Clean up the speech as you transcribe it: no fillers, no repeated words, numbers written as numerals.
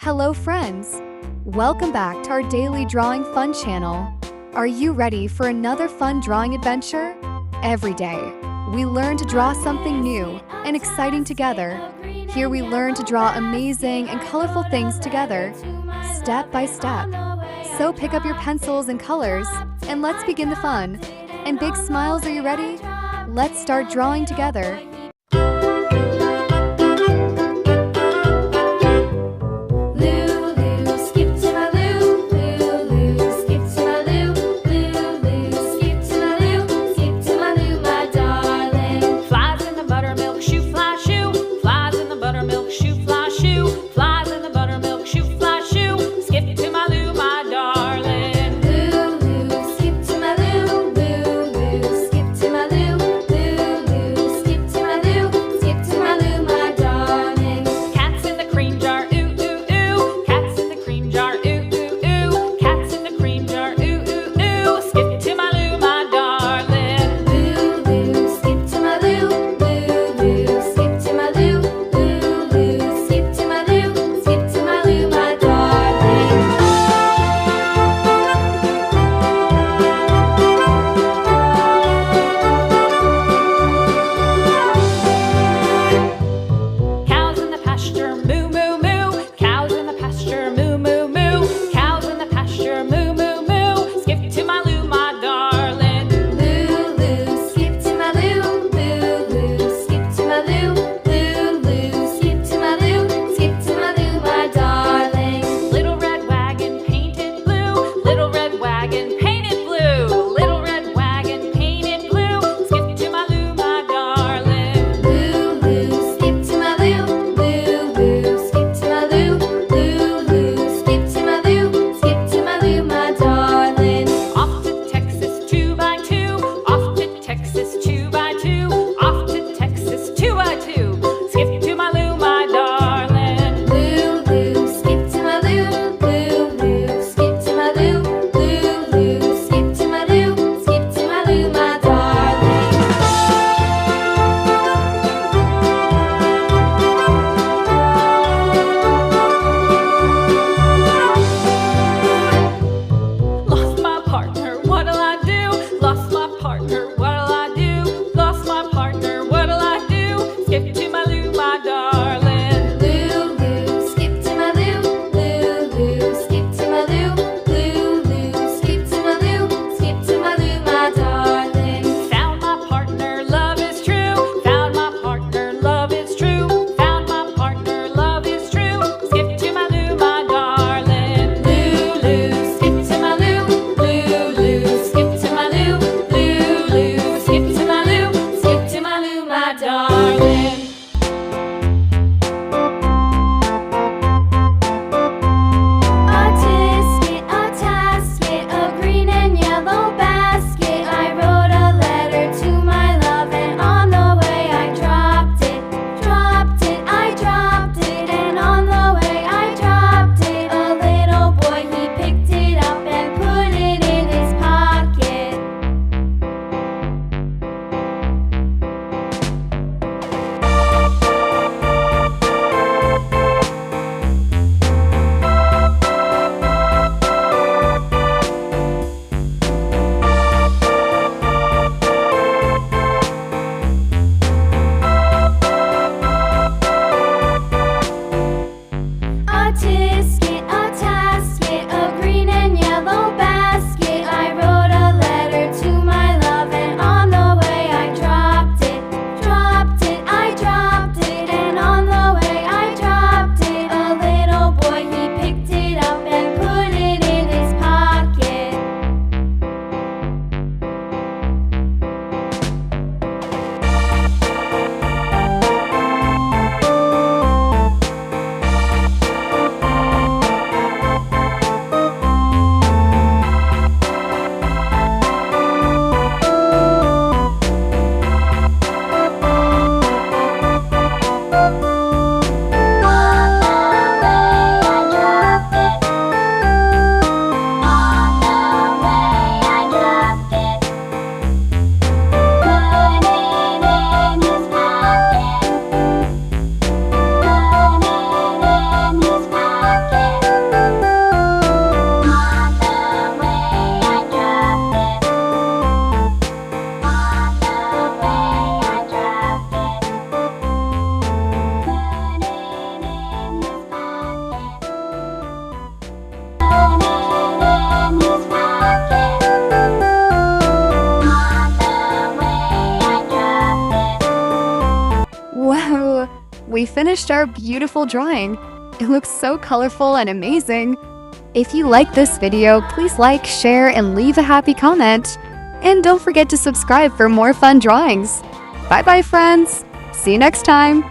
Hello friends! Welcome back to our daily drawing fun channel. Are you ready for another fun drawing adventure? Every day, we learn to draw something new and exciting together. Here we learn to draw amazing and colorful things together, step by step. So pick up your pencils and colors, and let's begin the fun. And big smiles, are you ready? Let's start drawing together. we finished our beautiful drawing. It looks so colorful and amazing. If you like this video, please like, share, and leave a happy comment. And don't forget to subscribe for more fun drawings. Bye-bye, friends. See you next time.